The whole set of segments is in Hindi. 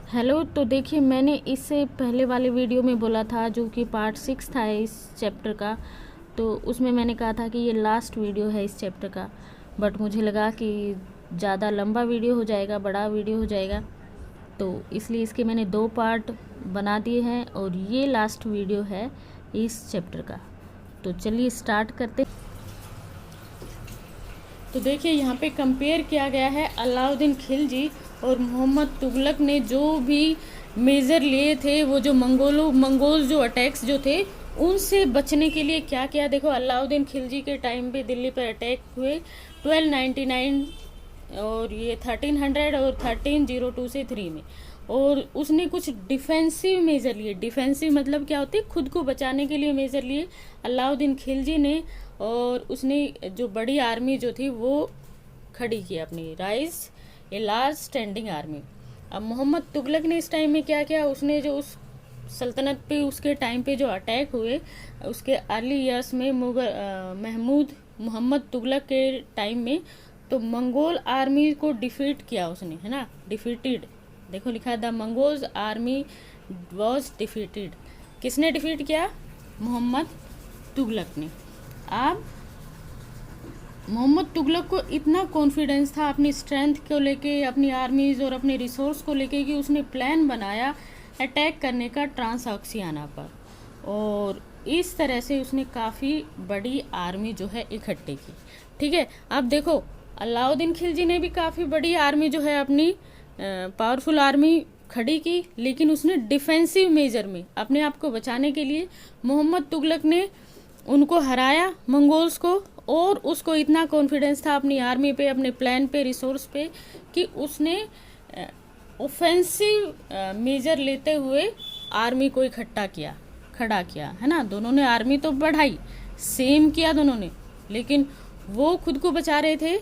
हेलो। तो देखिए, मैंने इससे पहले वाले वीडियो में बोला था जो कि पार्ट 6 था इस चैप्टर का। तो उसमें मैंने कहा था कि ये लास्ट वीडियो है इस चैप्टर का, बट मुझे लगा कि ज़्यादा लंबा वीडियो हो जाएगा, बड़ा वीडियो हो जाएगा, तो इसलिए इसके मैंने 2 पार्ट बना दिए हैं और ये लास्ट वीडियो है इस चैप्टर का। तो चलिए स्टार्ट करते। तो देखिए, यहाँ पे कंपेयर किया गया है अलाउद्दीन खिलजी और मोहम्मद तुगलक ने जो भी मेज़र लिए थे, वो जो मंगोल जो अटैक्स जो थे उनसे बचने के लिए क्या किया। देखो, अलाउद्दीन खिलजी के टाइम पे दिल्ली पर अटैक हुए 1299 और ये 1300 और 1302 से 3 में, और उसने कुछ डिफेंसिव मेज़र लिए। डिफेंसिव मतलब क्या होते हैं, खुद को बचाने के लिए मेज़र लिए अलाउद्दीन खिलजी ने। और उसने जो बड़ी आर्मी जो थी वो खड़ी की अपनी, rise a large standing army. अब मोहम्मद तुगलक ने इस टाइम में क्या किया, उसने जो उस सल्तनत पे उसके टाइम पे जो अटैक हुए उसके अर्ली ईयर्स में मोहम्मद तुगलक के टाइम में, तो मंगोल आर्मी को डिफीट किया उसने, है ना, डिफीटेड। देखो लिखा है the Mongols army was defeated. किसने डिफीट किया? मोहम्मद तुगलक ने। अब मोहम्मद तुगलक को इतना कॉन्फिडेंस था अपनी स्ट्रेंथ को लेके, अपनी आर्मीज और अपने रिसोर्स को लेके, कि उसने प्लान बनाया अटैक करने का ट्रांसऑक्सियाना पर, और इस तरह से उसने काफ़ी बड़ी आर्मी जो है इकट्ठी की। ठीक है, अब देखो अलाउद्दीन खिलजी ने भी काफ़ी बड़ी आर्मी जो है अपनी पावरफुल आर्मी खड़ी की, लेकिन उसने डिफेंसिव मेजर में अपने आप को बचाने के लिए मोहम्मद तुगलक ने उनको हराया, मंगोल्स को, और उसको इतना कॉन्फिडेंस था अपनी आर्मी पे, अपने प्लान पे, रिसोर्स पे, कि उसने ऑफेंसिव मेजर लेते हुए आर्मी को इकट्ठा किया, खड़ा किया, है ना। दोनों ने आर्मी तो बढ़ाई, सेम किया दोनों ने, लेकिन वो खुद को बचा रहे थे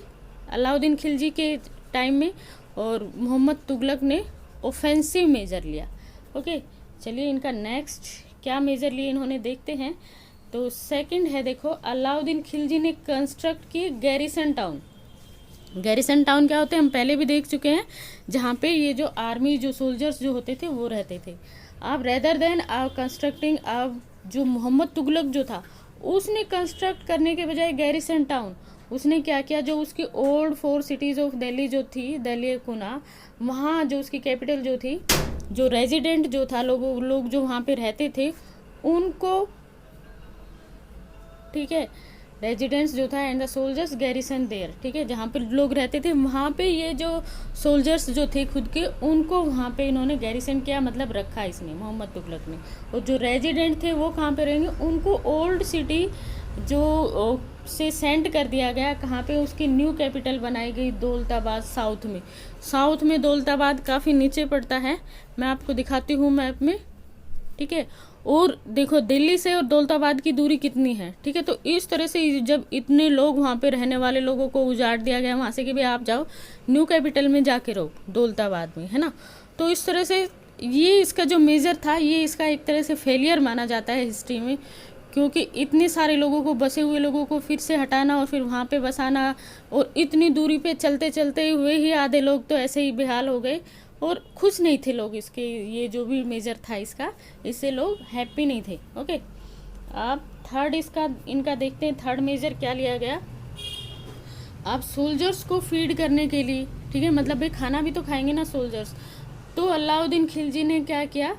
अलाउद्दीन खिलजी के टाइम में, और मोहम्मद तुगलक ने ऑफेंसिव मेजर लिया। ओके, चलिए इनका नेक्स्ट क्या मेजर लिए इन्होंने देखते हैं। तो सेकंड है, देखो अलाउद्दीन खिलजी ने कंस्ट्रक्ट की गैरिसन टाउन। गैरिसन टाउन क्या होते हैं हम पहले भी देख चुके हैं, जहाँ पे ये जो आर्मी जो सोल्जर्स जो होते थे वो रहते थे। अब रेदर देन कंस्ट्रक्टिंग, अब जो मोहम्मद तुगलक जो था उसने कंस्ट्रक्ट करने के बजाय गैरिसन टाउन, उसने क्या किया, जो उसकी ओल्ड 4 सिटीज़ ऑफ दिल्ली जो थी, दिल्ली कुना, वहाँ जो उसकी कैपिटल जो थी, जो रेजिडेंट जो था, लोग जो वहाँ पे रहते थे उनको, ठीक है, रेजिडेंट्स जो था, and the soldiers garrison there, ठीक है, जहाँ पे लोग रहते थे वहाँ पे ये जो सोल्जर्स जो थे खुद के, उनको वहाँ पे इन्होंने गैरिसन किया, मतलब रखा इसने, मोहम्मद तुगलक ने। और जो रेजिडेंट थे वो कहाँ पे रहेंगे, उनको ओल्ड सिटी जो से सेंड कर दिया गया, कहाँ पे, उसकी न्यू कैपिटल बनाई गई दौलताबाद, साउथ में। साउथ में दौलताबाद काफ़ी नीचे पड़ता है, मैं आपको दिखाती हूँ मैप में, ठीक है। और देखो दिल्ली से और दौलताबाद की दूरी कितनी है, ठीक है। तो इस तरह से जब इतने लोग वहाँ पे रहने वाले लोगों को उजाड़ दिया गया, वहाँ से कि भाई आप जाओ न्यू कैपिटल में जाके रहो दौलताबाद में, है ना। तो इस तरह से ये इसका जो मेजर था, ये इसका एक तरह से फेलियर माना जाता है हिस्ट्री में, क्योंकि इतने सारे लोगों को, बसे हुए लोगों को फिर से हटाना और फिर वहाँ पे बसाना, और इतनी दूरी पे चलते चलते हुए ही आधे लोग तो ऐसे ही बेहाल हो गए, और खुश नहीं थे लोग इसके, ये जो भी मेजर था इसका, इससे लोग हैप्पी नहीं थे। ओके, अब थर्ड इनका देखते हैं, थर्ड मेजर क्या लिया गया। अब सोल्जर्स को फीड करने के लिए, ठीक है, मतलब भाई खाना भी तो खाएंगे ना सोल्जर्स, तो अलाउद्दीन खिलजी ने क्या किया,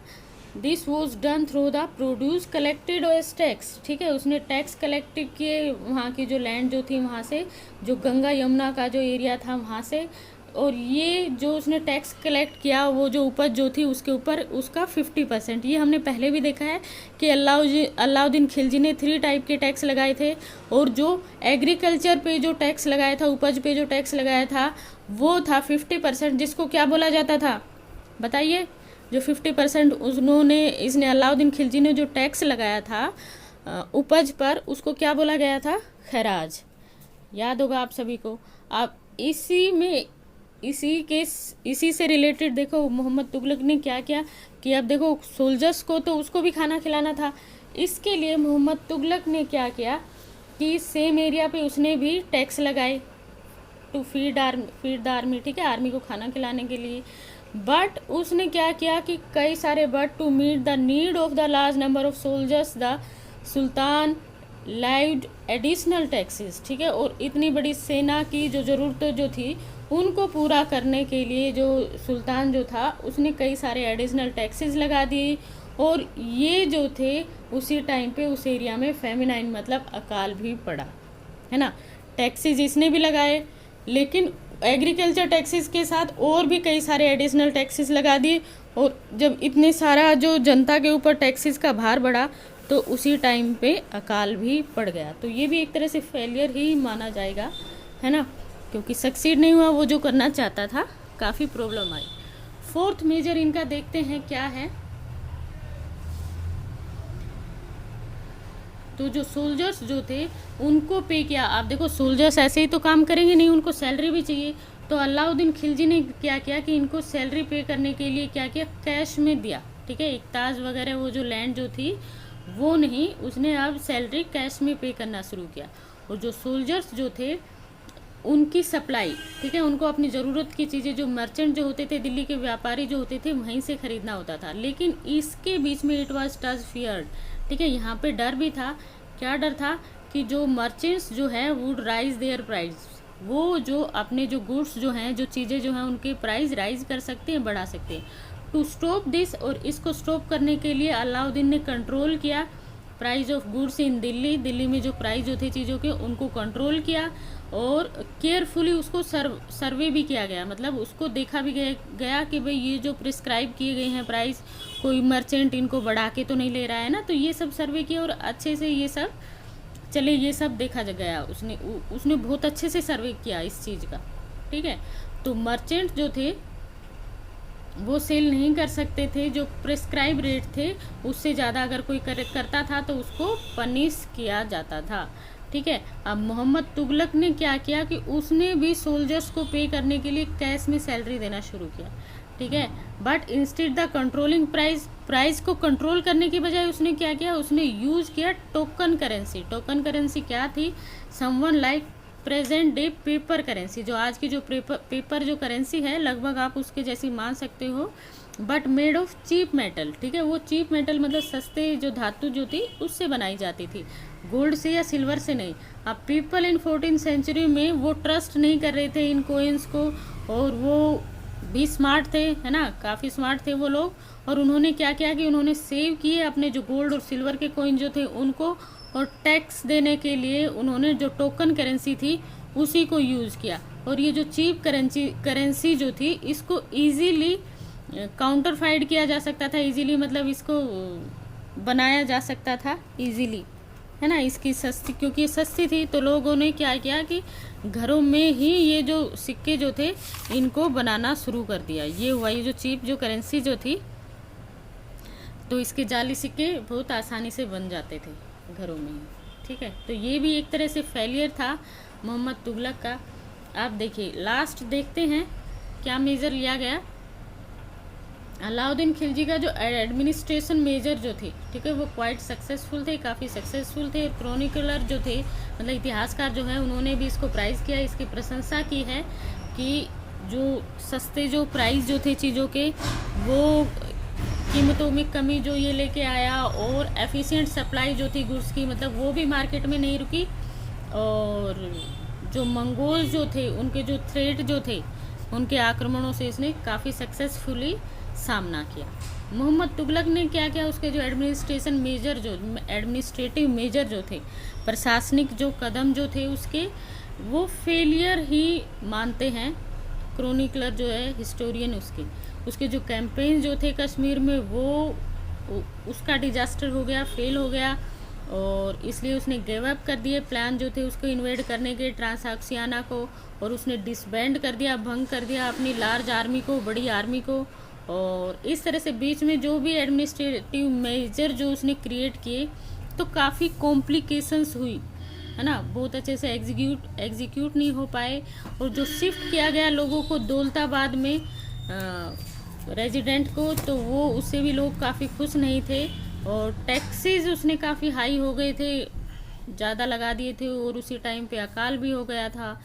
this was done through the produce collected as tax, ठीक है। उसने टैक्स कलेक्ट किए वहाँ की जो लैंड जो थी वहाँ से, जो गंगा यमुना का जो एरिया था वहाँ से, और ये जो उसने टैक्स कलेक्ट किया, वो जो उपज जो थी उसके ऊपर उसका 50%, ये हमने पहले भी देखा है कि अलाउद्दीन खिलजी ने 3 टाइप के टैक्स लगाए थे, और जो एग्रीकल्चर पे जो टैक्स लगाया था, उपज पे जो टैक्स लगाया था, वो था 50%, जिसको क्या बोला जाता था बताइए। जो 50% इसने अलाउद्दीन खिलजी ने जो टैक्स लगाया था उपज पर, उसको क्या बोला गया था, खराज। याद होगा आप सभी को। अब इसी से रिलेटेड देखो मोहम्मद तुगलक ने क्या किया, कि अब देखो सोल्जर्स को तो उसको भी खाना खिलाना था, इसके लिए मोहम्मद तुगलक ने क्या किया कि सेम एरिया पे उसने भी टैक्स लगाए टू फीड द आर्मी, ठीक है, आर्मी को खाना खिलाने के लिए। बट उसने क्या किया कि कई सारे, but to meet the need of the large number of soldiers the sultan lived additional taxes, ठीक है। और इतनी बड़ी सेना की जो ज़रूरतें जो थी उनको पूरा करने के लिए जो सुल्तान जो था उसने कई सारे एडिशनल टैक्सेस लगा दिए। और ये जो थे उसी टाइम पे उस एरिया में फेमिनाइन मतलब अकाल भी पड़ा, है ना। टैक्सेस इसने भी लगाए, लेकिन एग्रीकल्चर टैक्सेस के साथ और भी कई सारे एडिशनल टैक्सेस लगा दिए। और जब इतने सारा जो जनता के ऊपर टैक्सेस का भार बढ़ा तो उसी टाइम पे अकाल भी पड़ गया। तो ये भी एक तरह से फेलियर ही माना जाएगा, है ना, क्योंकि सक्सीड नहीं हुआ वो जो करना चाहता था, काफ़ी प्रॉब्लम आई। फोर्थ मेजर इनका देखते हैं क्या है। तो जो सोल्जर्स जो थे उनको पे किया। आप देखो सोल्जर्स ऐसे ही तो काम करेंगे नहीं, उनको सैलरी भी चाहिए। तो अलाउद्दीन खिलजी ने क्या किया कि इनको सैलरी पे करने के लिए क्या किया, कैश में दिया, ठीक है। इकताज वगैरह वो जो लैंड जो थी वो नहीं, उसने अब सैलरी कैश में पे करना शुरू किया। और जो सोल्जर्स जो थे उनकी सप्लाई, ठीक है, उनको अपनी ज़रूरत की चीज़ें, जो मर्चेंट जो होते थे, दिल्ली के व्यापारी जो होते थे, वहीं से ख़रीदना होता था। लेकिन इसके बीच में इट वाज टच फियर्ड, ठीक है, यहाँ पे डर भी था। क्या डर था कि जो मर्चेंट्स जो है वुड राइज देयर प्राइस, वो जो अपने जो गुड्स जो हैं, जो चीज़ें जो हैं, उनके प्राइस राइज कर सकते हैं, बढ़ा सकते हैं। टू स्टॉप दिस, और इसको स्टॉप करने के लिए अलाउद्दीन ने कंट्रोल किया price of goods in Delhi. Delhi में जो प्राइस जो थे चीज़ों के, उनको कंट्रोल किया। और केयरफुली उसको सर्वे भी किया गया, मतलब उसको देखा भी गया कि भाई ये जो प्रिस्क्राइब किए गए हैं प्राइस, कोई मर्चेंट इनको बढ़ा के तो नहीं ले रहा है ना। तो ये सब सर्वे किया और अच्छे से ये सब चले, ये सब देखा गया। उसने बहुत अच्छे से सर्वे किया इस चीज़ का, ठीक है। तो मर्चेंट जो थे वो सेल नहीं कर सकते थे, जो प्रिस्क्राइब रेट थे उससे ज़्यादा अगर कोई करता था तो उसको पनिश किया जाता था, ठीक है। अब मोहम्मद तुगलक ने क्या किया कि उसने भी सोल्जर्स को पे करने के लिए कैश में सैलरी देना शुरू किया, ठीक है। But instead the controlling price को कंट्रोल करने की बजाय उसने क्या किया, उसने यूज किया टोकन करेंसी। टोकन करेंसी क्या थी, someone like present day paper currency, जो आज की जो पेपर जो करेंसी है लगभग आप उसके जैसी मान सकते हो, but made of cheap metal, ठीक है। वो चीप मेटल मतलब सस्ते जो धातु जो थी उससे बनाई जाती थी, गोल्ड से या सिल्वर से नहीं। अब पीपल इन 14th सेंचुरी में वो ट्रस्ट नहीं कर रहे थे इन कोइंस को, और वो भी स्मार्ट थे, है ना, काफ़ी स्मार्ट थे वो लोग। और उन्होंने क्या किया कि उन्होंने सेव किए अपने जो गोल्ड और सिल्वर के कोइन जो थे उनको, और टैक्स देने के लिए उन्होंने जो टोकन करेंसी थी उसी को यूज़ किया। और ये जो चीप करेंसी जो थी इसको इजीली काउंटरफाइड किया जा सकता था, इजीली मतलब इसको बनाया जा सकता था इजीली, है ना। इसकी सस्ती, क्योंकि ये सस्ती थी तो लोगों ने क्या किया कि घरों में ही ये जो सिक्के जो थे इनको बनाना शुरू कर दिया। ये हुआ, ये जो चीप जो करेंसी जो थी, तो इसके जाली सिक्के बहुत आसानी से बन जाते थे घरों में ही, ठीक है। तो ये भी एक तरह से फेलियर था मोहम्मद तुगलक का। आप देखिए लास्ट देखते हैं क्या मेजर लिया गया। अलाउद्दीन खिलजी का जो एडमिनिस्ट्रेशन मेजर जो थे, ठीक है, वो क्वाइट सक्सेसफुल थे, काफ़ी सक्सेसफुल थे। क्रोनिकलर जो थे मतलब इतिहासकार जो है उन्होंने भी इसको प्राइज़ किया, इसकी प्रशंसा की है कि जो सस्ते जो प्राइस जो थे चीज़ों के, वो कीमतों में कमी जो ये लेके आया, और एफिशिएंट सप्लाई जो थी गुड्स की, मतलब वो भी मार्केट में नहीं रुकी। और जो मंगोल जो थे उनके जो थ्रेट जो थे, उनके आक्रमणों से इसने काफ़ी सक्सेसफुली सामना किया। मोहम्मद तुगलक ने क्या किया, उसके जो एडमिनिस्ट्रेटिव मेजर जो थे, प्रशासनिक जो कदम जो थे उसके, वो फेलियर ही मानते हैं क्रोनिकलर जो है हिस्टोरियन। उसके जो कैंपेन जो थे कश्मीर में वो उसका डिजास्टर हो गया, फेल हो गया, और इसलिए उसने गिव अप कर दिए प्लान जो थे उसको इन्वेड करने के ट्रांसआक्सियाना को, और उसने डिसबैंड कर दिया, भंग कर दिया अपनी लार्ज आर्मी को, बड़ी आर्मी को। और इस तरह से बीच में जो भी एडमिनिस्ट्रेटिव मेजर जो उसने क्रिएट किए तो काफ़ी कॉम्प्लिकेशंस हुई, है ना, बहुत अच्छे से एग्जीक्यूट नहीं हो पाए। और जो शिफ्ट किया गया लोगों को दौलताबाद में रेजिडेंट को, तो वो उससे भी लोग काफ़ी खुश नहीं थे। और टैक्सेस उसने काफ़ी हाई हो गए थे, ज़्यादा लगा दिए थे, और उसी टाइम पे अकाल भी हो गया था।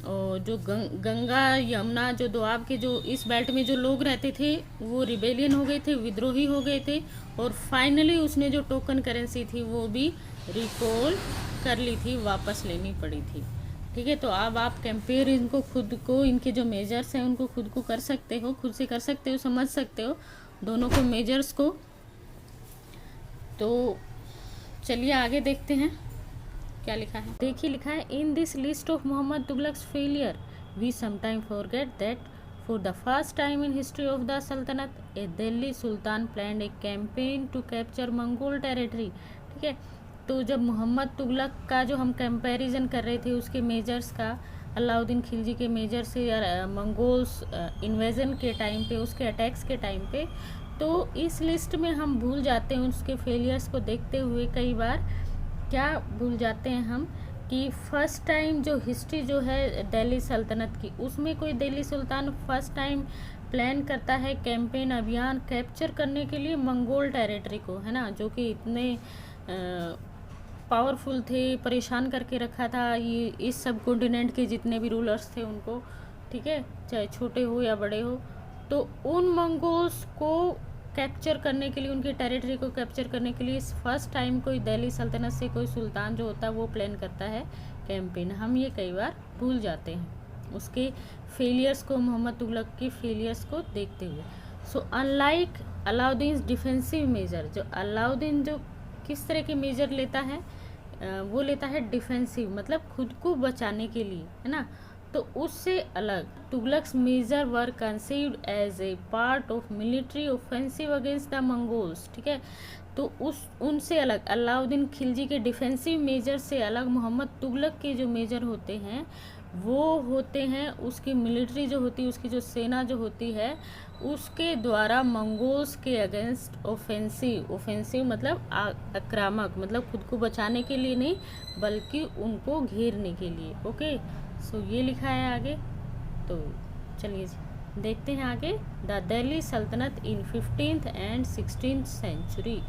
और जो गंगा यमुना जो दोआब के जो इस बेल्ट में जो लोग रहते थे वो रिबेलियन हो गए थे, विद्रोही हो गए थे, और फाइनली उसने जो टोकन करेंसी थी वो भी रिकॉल कर ली थी, वापस लेनी पड़ी थी। ठीक है, तो अब आप कंपेयर इनको खुद को, इनके जो मेजर्स हैं उनको खुद को कर सकते हो, खुद से कर सकते हो, समझ सकते हो दोनों को, मेजर्स को। तो चलिए आगे देखते हैं क्या लिखा है। देखिए लिखा है, in this list of Mohammad Tughlaq's failure we sometime forget that for the first time in history of the सल्तनत a Delhi sultan planned a campaign to capture Mongol territory. ठीक है, तो जब मोहम्मद तुगलक का जो हम कंपैरिजन कर रहे थे उसके मेजर्स का अलाउद्दीन खिलजी के मेजर से या मंगोल्स इन्वेजन के टाइम पे, उसके अटैक्स के टाइम पे, तो इस लिस्ट में हम भूल जाते हैं उसके फेलियर्स को देखते हुए। कई बार क्या भूल जाते हैं हम कि फर्स्ट टाइम जो हिस्ट्री जो है दिल्ली सल्तनत की, उसमें कोई दिल्ली सुल्तान फर्स्ट टाइम प्लान करता है कैंपेन, अभियान कैप्चर करने के लिए मंगोल टेरिटरी को, है ना, जो कि इतने पावरफुल थे, परेशान करके रखा था ये इस सब कॉन्टिनेंट के जितने भी रूलर्स थे उनको। ठीक है, चाहे छोटे हो या बड़े हो, तो उन मंगोल्स को कैप्चर करने के लिए, उनकी टेरिटरी को कैप्चर करने के लिए फर्स्ट टाइम कोई दिल्ली सल्तनत से कोई सुल्तान जो होता है वो प्लान करता है कैंपेन। हम ये कई बार भूल जाते हैं उसके फेलियर्स को, मोहम्मद तुगलक की फेलियर्स को देखते हुए। So unlike Alauddin defensive measure, जो अलाउद्दीन जो किस तरह के मेजर लेता है, वो लेता है डिफेंसिव, मतलब खुद को बचाने के लिए, है ना। तो उससे अलग Tughlaq's measure were conceived as a part of military offensive against the Mongols. ठीक है, तो उनसे अलग अलाउद्दीन खिलजी के डिफेंसिव मेजर से अलग मोहम्मद तुगलक के जो मेजर होते हैं वो होते हैं उसकी मिलिट्री जो होती है, उसकी जो सेना जो होती है उसके द्वारा मंगोल्स के अगेंस्ट ऑफेंसिव मतलब आक्रामक, मतलब खुद को बचाने के लिए नहीं बल्कि उनको घेरने के लिए। ओके, सो ये लिखा है आगे। तो चलिए देखते हैं आगे। द दिल्ली सल्तनत इन 15th एंड 16th सेंचुरी।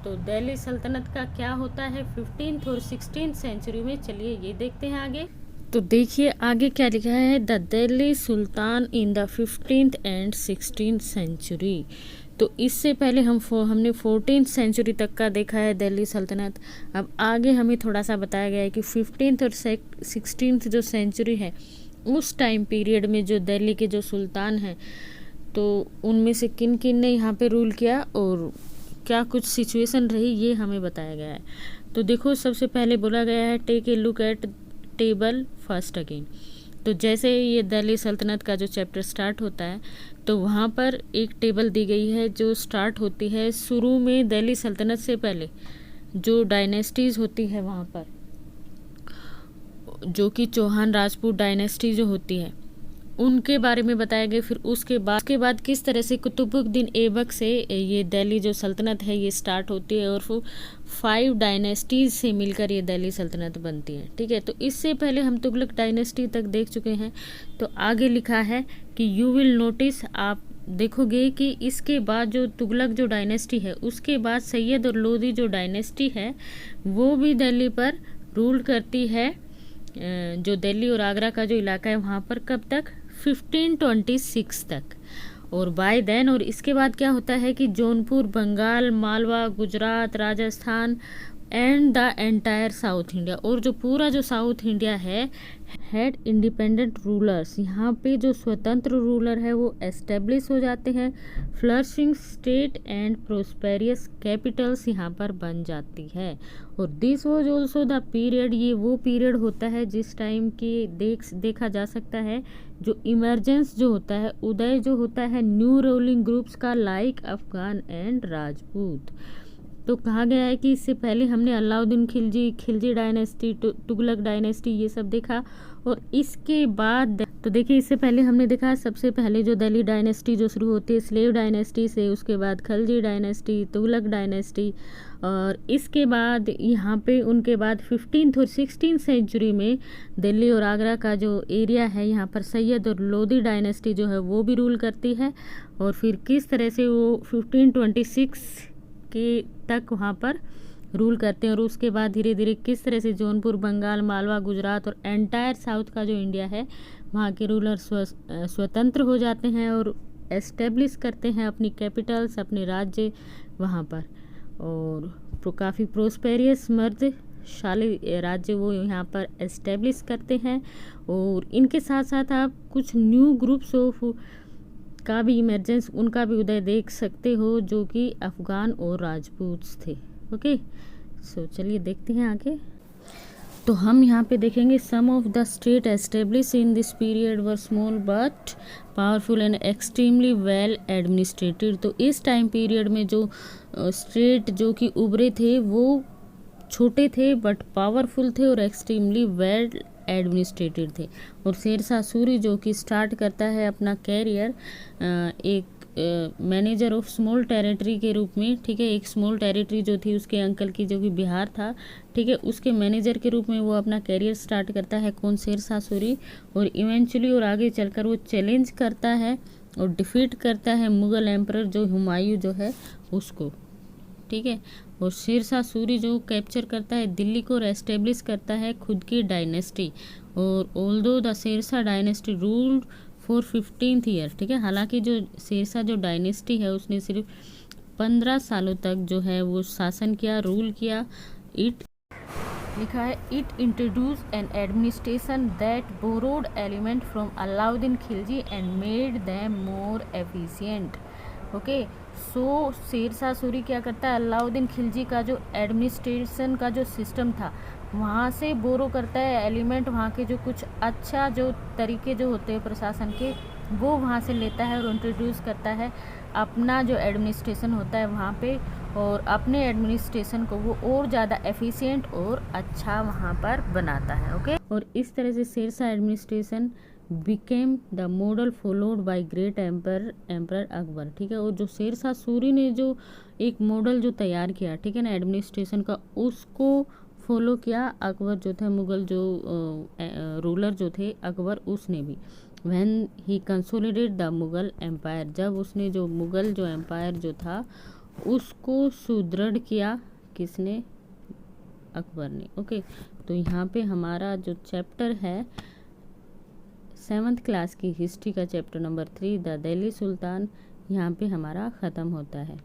तो दिल्ली सल्तनत का क्या होता है 15th और 16th सेंचुरी में, चलिए ये देखते हैं आगे। तो देखिए आगे क्या लिखा है, the Delhi sultan in the 15th and 16th century. तो इससे पहले हमने 14th सेंचुरी तक का देखा है दिल्ली सल्तनत। अब आगे हमें थोड़ा सा बताया गया है कि 15th और 16th जो सेंचुरी है उस टाइम पीरियड में जो दिल्ली के जो सुल्तान हैं तो उनमें से किन किन ने यहाँ पे रूल किया और क्या कुछ सिचुएशन रही, ये हमें बताया गया है। तो देखो सबसे पहले बोला गया है, take a look at table first again. तो जैसे ये दिल्ली सल्तनत का जो चैप्टर स्टार्ट होता है तो वहाँ पर एक टेबल दी गई है जो स्टार्ट होती है शुरू में दिल्ली सल्तनत से पहले जो डायनेस्टीज़ होती है वहाँ पर, जो कि चौहान राजपूत डायनेस्टी जो होती है उनके बारे में बताया गया। फिर उसके बाद किस तरह से कुतुबुद्दीन ऐबक से ये दिल्ली जो सल्तनत है ये स्टार्ट होती है और फिर 5 डायनेस्टीज से मिलकर ये दिल्ली सल्तनत बनती है। ठीक है, तो इससे पहले हम तुगलक डायनेस्टी तक देख चुके हैं। तो आगे लिखा है कि यू विल नोटिस, आप देखोगे कि इसके बाद जो तुगलक जो डायनेस्टी है उसके बाद सैयद और लोदी जो डायनेस्टी है वो भी दिल्ली पर रूल करती है। जो दिल्ली और आगरा का जो इलाका है वहाँ पर कब तक, 1526 तक। और बाय देन, और इसके बाद क्या होता है कि Jaunpur, Bengal, Malwa, Gujarat, Rajasthan and the entire south India, और जो पूरा जो साउथ इंडिया है हैड इंडिपेंडेंट रूलर्स, यहाँ पे जो स्वतंत्र रूलर है वो एस्टेब्लिश हो जाते हैं। Flourishing state and prosperous Capitals यहाँ पर बन जाती है। और this was also the period, ये वो पीरियड होता है जिस टाइम की देखा जा सकता है जो इमरजेंस जो होता है, उदय जो होता है न्यू रूलिंग ग्रुप्स का लाइक अफगान एंड राजपूत। तो कहा गया है कि इससे पहले हमने अलाउद्दीन खिलजी डायनेस्टी, तुगलक डायनेस्टी ये सब देखा। और इसके बाद तो देखिए इससे पहले हमने देखा सबसे पहले जो दिल्ली डायनेस्टी जो शुरू होती है स्लेव डायनेस्टी से, उसके बाद खिलजी डायनेस्टी, तुगलक डायनेस्टी, और इसके बाद यहाँ पे उनके बाद 15th और 16th सेंचुरी में दिल्ली और आगरा का जो एरिया है यहाँ पर सैयद और लोदी डायनेस्टी जो है वो भी रूल करती है। और फिर किस तरह से वो 1526 के तक वहाँ पर रूल करते हैं। और उसके बाद धीरे धीरे किस तरह से जौनपुर, बंगाल, मालवा, गुजरात और एंटायर साउथ का जो इंडिया है वहाँ के रूलर स्वतंत्र हो जाते हैं और एस्टेब्लिश करते हैं अपनी कैपिटल्स, अपने राज्य वहाँ पर। और काफ़ी प्रोस्पेरियस मर्दशाली राज्य वो यहाँ पर एस्टेब्लिश करते हैं। और इनके साथ साथ आप कुछ न्यू ग्रुप्स ऑफ का भी इमरजेंस, उनका भी उदय देख सकते हो, जो कि अफ़गान और राजपूत थे। ओके, सो चलिए देखते हैं आगे। तो हम यहाँ पे देखेंगे some of the state establish in this period were small but powerful and extremely well administered. तो इस टाइम पीरियड में जो स्टेट जो कि उभरे थे वो छोटे थे बट पावरफुल थे और एक्सट्रीमली वेल एडमिनिस्ट्रेटेड थे। और शेरशाह सूरी जो कि स्टार्ट करता है अपना कैरियर एक मैनेजर ऑफ स्मॉल टेरिटरी के रूप में, ठीक है। एक स्मॉल टेरिटरी जो थी उसके अंकल की, जो कि बिहार था, ठीक है, उसके मैनेजर के रूप में वो अपना कैरियर स्टार्ट करता है। कौन? शेरशाह सूरी। और इवेंचुअली और आगे चलकर वो चैलेंज करता है और डिफीट करता है मुग़ल एम्परर जो हुमायूं जो है उसको, ठीक है। और शेरशाह सूरी जो कैप्चर करता है दिल्ली को और एस्टेब्लिश करता है खुद की डायनेस्टी। और although the Sher Shah dynasty ruled for 15th year, ठीक है, हालांकि जो शेरशाह जो डायनेस्टी है उसने सिर्फ 15 सालों तक जो है वो शासन किया, रूल किया। इट लिखा है it introduce an administration that borrowed element from Alauddin Khilji and made them more efficient. Okay, so Sher Shah Suri क्या करता है, अलाउद्दीन खिलजी का जो एडमिनिस्ट्रेशन का जो सिस्टम था वहाँ से बोरो करता है एलिमेंट, वहाँ के जो कुछ अच्छा जो तरीके जो होते हैं प्रशासन के वो वहाँ से लेता है और इंट्रोड्यूस करता है अपना जो एडमिनिस्ट्रेशन होता है वहाँ पे, और अपने एडमिनिस्ट्रेशन को वो और ज़्यादा एफिशिएंट और अच्छा वहाँ पर बनाता है। ओके, और इस तरह से Sher Shah administration became the model followed by great emperor Akbar, ठीक है। और जो शेरशाह सूरी ने जो एक मॉडल जो तैयार किया, ठीक है ना, एडमिनिस्ट्रेशन का, उसको फॉलो किया अकबर जो थे, मुग़ल जो रूलर जो थे अकबर, उसने भी। When he consolidate the Mughal empire, जब उसने जो मुग़ल जो एम्पायर जो था उसको सुदृढ़ किया, किसने? अकबर ने। ओके, तो यहाँ पे हमारा जो चैप्टर है 7th क्लास की हिस्ट्री का चैप्टर नंबर 3 द दिल्ली सुल्तान यहाँ पे हमारा ख़त्म होता है।